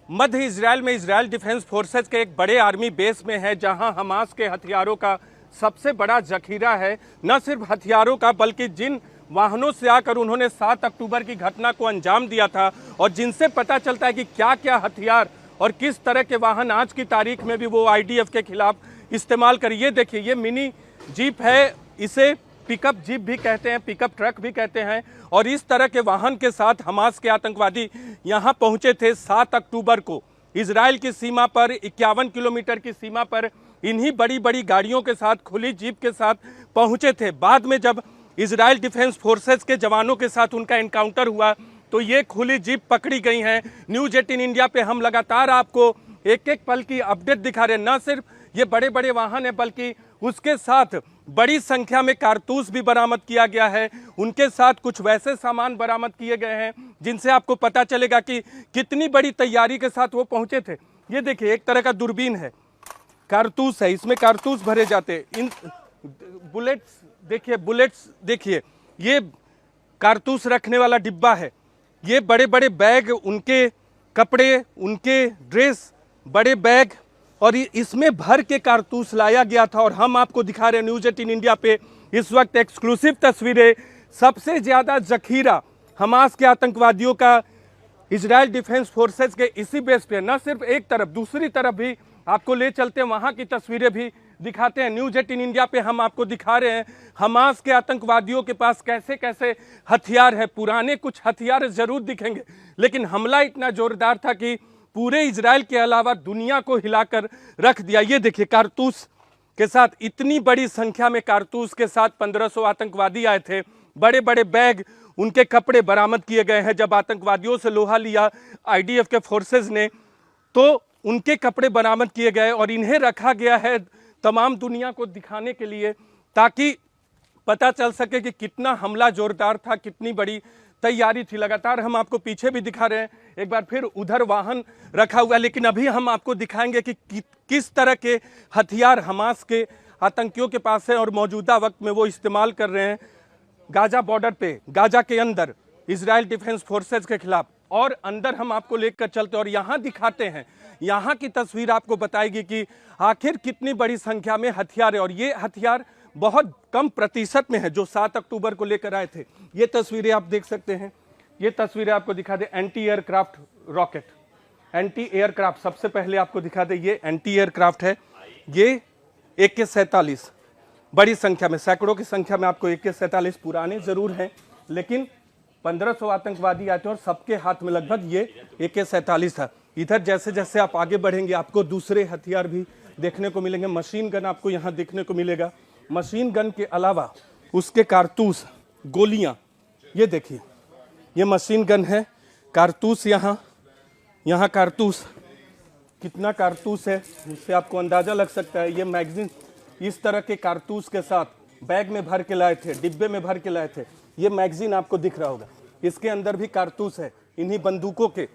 मध्य Israel में Israel defence forces के एक बड़े आर्मी बेस में है, जहां हमास के हथियारों का सबसे बड़ा जखीरा है। न सिर्फ हथियारों का, बल्कि जिन वाहनों से आकर उन्होंने 7 अक्टूबर की घटना को अंजाम दिया था और जिनसे पता चलता है कि क्या क्या हथियार और किस तरह के वाहन आज की तारीख में भी वो आईडीएफ के खिलाफ इस्तेमाल कर। ये देखिए, ये मिनी जीप है, इसे पिकअप जीप भी कहते हैं, पिकअप ट्रक भी कहते हैं। और इस तरह के वाहन के साथ हमास के आतंकवादी यहां पहुंचे थे 7 अक्टूबर को। इजराइल की सीमा पर 51 किलोमीटर की सीमा पर इन्हीं बड़ी बड़ी गाड़ियों के साथ, खुली जीप के साथ पहुंचे थे। बाद में जब इजराइल डिफेंस फोर्सेज के जवानों के साथ उनका एनकाउंटर हुआ तो ये खुली जीप पकड़ी गई हैं। न्यूज 18 इंडिया पे हम लगातार आपको एक एक पल की अपडेट दिखा रहे हैं। न सिर्फ ये बड़े बड़े वाहन है, बल्कि उसके साथ बड़ी संख्या में कारतूस भी बरामद किया गया है। उनके साथ कुछ वैसे सामान बरामद किए गए हैं जिनसे आपको पता चलेगा कि कितनी बड़ी तैयारी के साथ वो पहुंचे थे। ये देखिए, एक तरह का दूरबीन है, कारतूस है, इसमें कारतूस भरे जाते। इन बुलेट्स देखिए, ये कारतूस रखने वाला डिब्बा है। ये बड़े बड़े बैग, उनके कपड़े, उनके ड्रेस, बड़े बैग, और इसमें भर के कारतूस लाया गया था। और हम आपको दिखा रहे हैं न्यूज 18 इंडिया पे इस वक्त एक्सक्लूसिव तस्वीरें। सबसे ज्यादा जखीरा हमास के आतंकवादियों का इजराइल डिफेंस फोर्सेज के इसी बेस पे, न सिर्फ एक तरफ, दूसरी तरफ भी आपको ले चलते हैं, वहां की तस्वीरें भी दिखाते हैं। न्यूज 18 इंडिया पे हम आपको दिखा रहे हैं हमास के आतंकवादियों के पास कैसे कैसे हथियार है। पुराने कुछ हथियार जरूर दिखेंगे, लेकिन हमला इतना जोरदार था कि पूरे इजराइल के अलावा दुनिया को हिलाकर रख दिया। ये देखिए, कारतूस के साथ, इतनी बड़ी संख्या में कारतूस के साथ 1500 आतंकवादी आए थे। बड़े बड़े बैग, उनके कपड़े बरामद किए गए हैं। जब आतंकवादियों से लोहा लिया आईडीएफ के फोर्सेज ने, तो उनके कपड़े बरामद किए गए और इन्हें रखा गया है तमाम दुनिया को दिखाने के लिए, ताकि पता चल सके कि कितना हमला जोरदार था, कितनी बड़ी तैयारी थी। लगातार हम आपको पीछे भी दिखा रहे हैं, एक बार फिर उधर वाहन रखा हुआ है। लेकिन अभी हम आपको दिखाएंगे कि किस तरह के हथियार हमास के आतंकियों के पास है और मौजूदा वक्त में वो इस्तेमाल कर रहे हैं गाजा बॉर्डर पे, गाजा के अंदर इजराइल डिफेंस फोर्सेज के खिलाफ। और अंदर हम आपको लेकर चलते और यहाँ दिखाते हैं, यहाँ की तस्वीर आपको बताएगी कि आखिर कितनी बड़ी संख्या में हथियार है। और ये हथियार बहुत कम प्रतिशत में है जो 7 अक्टूबर को लेकर आए थे। ये तस्वीरें आप देख सकते हैं, ये तस्वीरें आपको दिखा दे anti aircraft rocket, anti aircraft. सबसे पहले आपको दिखा दे, ये एंटी एयरक्राफ्ट है। ये AK-47 बड़ी संख्या में, सैकड़ों की संख्या में आपको AK-47, पुराने जरूर हैं, लेकिन 1500 आतंकवादी आए थे और सबके हाथ में लगभग ये AK-47 था। इधर जैसे जैसे आप आगे बढ़ेंगे आपको दूसरे हथियार भी देखने को मिलेंगे। मशीन गन आपको यहाँ देखने को मिलेगा। मशीन गन के अलावा उसके कारतूस, गोलियां, ये देखिए, ये मशीन गन है, कारतूस यहाँ कारतूस, कितना कारतूस है उससे आपको अंदाजा लग सकता है। ये मैगजीन इस तरह के कारतूस के साथ बैग में भर के लाए थे, डिब्बे में भर के लाए थे। ये मैगजीन आपको दिख रहा होगा, इसके अंदर भी कारतूस है इन्हीं बंदूकों के।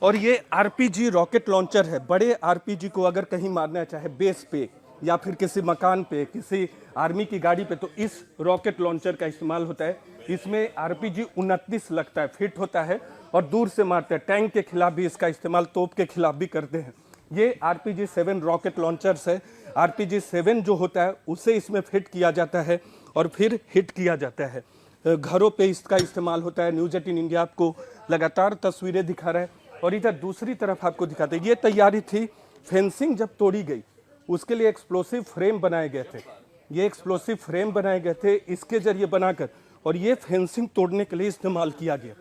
और ये RPG रॉकेट लॉन्चर है। बड़े RPG को अगर कहीं मारना चाहे बेस पे या फिर किसी मकान पे, किसी आर्मी की गाड़ी पे, तो इस रॉकेट लॉन्चर का इस्तेमाल होता है। इसमें RPG 29 लगता है, फिट होता है और दूर से मारते हैं। टैंक के खिलाफ भी इसका इस्तेमाल, तोप के खिलाफ भी करते हैं। ये RPG-7 रॉकेट लॉन्चर्स है। RPG-7 जो होता है उसे इसमें फिट किया जाता है और फिर हिट किया जाता है। घरों पे इसका इस्तेमाल होता है। न्यूज 18 इंडिया आपको लगातार तस्वीरें दिखा रहा है। और इधर दूसरी तरफ आपको दिखाते हैं, ये तैयारी थी। फेंसिंग जब तोड़ी गई उसके लिए एक्सप्लोसिव फ्रेम बनाए गए थे। ये एक्सप्लोसिव फ्रेम बनाए गए थे इसके जरिए बनाकर, और ये फेंसिंग तोड़ने के लिए इस्तेमाल किया गया।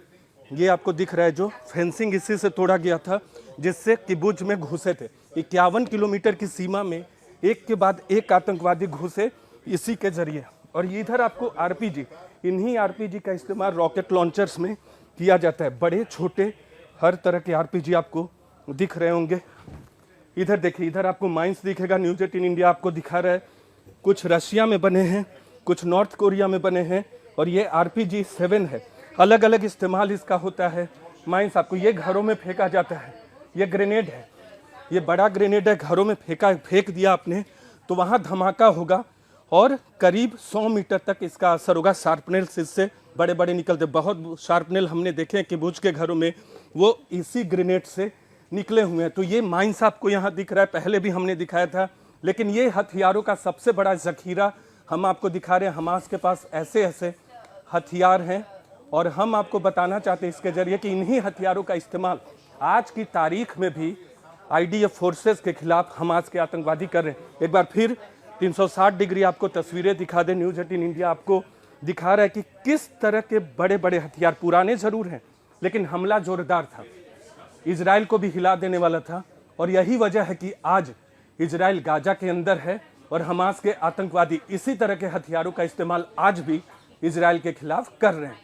ये आपको दिख रहा है, जो फेंसिंग इसी से तोड़ा गया था जिससे किबुज में घुसे थे। 51 किलोमीटर की सीमा में एक के बाद एक आतंकवादी घुसे इसी के जरिए। और इधर आपको RPG, इन्हीं RPG का इस्तेमाल रॉकेट लॉन्चर्स में किया जाता है। बड़े छोटे हर तरह के RPG आपको दिख रहे होंगे। इधर देखिए, इधर आपको माइंस दिखेगा। न्यूज 18 इंडिया आपको दिखा रहा है, कुछ रशिया में बने हैं, कुछ नॉर्थ कोरिया में बने हैं। और ये RPG-7 है। अलग अलग इस्तेमाल इसका होता है। माइंस आपको, ये घरों में फेंका जाता है। ये ग्रेनेड है, ये बड़ा ग्रेनेड है, घरों में फेंक दिया आपने तो वहाँ धमाका होगा और करीब 100 मीटर तक इसका असर होगा। शार्पनेल्स इससे बड़े बड़े निकलते, बहुत शार्पनेल हमने देखे कि बुर्ज के घरों में वो इसी ग्रेनेड से निकले हुए हैं। तो ये माइंस आपको यहाँ दिख रहा है, पहले भी हमने दिखाया था, लेकिन ये हथियारों का सबसे बड़ा जखीरा हम आपको दिखा रहे हैं। हमास के पास ऐसे ऐसे हथियार हैं और हम आपको बताना चाहते हैं इसके जरिए कि इन्हीं हथियारों का इस्तेमाल आज की तारीख में भी आईडीएफ फोर्सेस के खिलाफ हमास के आतंकवादी कर रहे हैं। एक बार फिर 360 डिग्री आपको तस्वीरें दिखा दे, न्यूज़ 18 इंडिया आपको दिखा रहा है कि किस तरह के बड़े बड़े हथियार, पुराने जरूर हैं लेकिन हमला जोरदार था, इजराइल को भी हिला देने वाला था। और यही वजह है कि आज इजराइल गाजा के अंदर है और हमास के आतंकवादी इसी तरह के हथियारों का इस्तेमाल आज भी इजराइल के खिलाफ कर रहे हैं।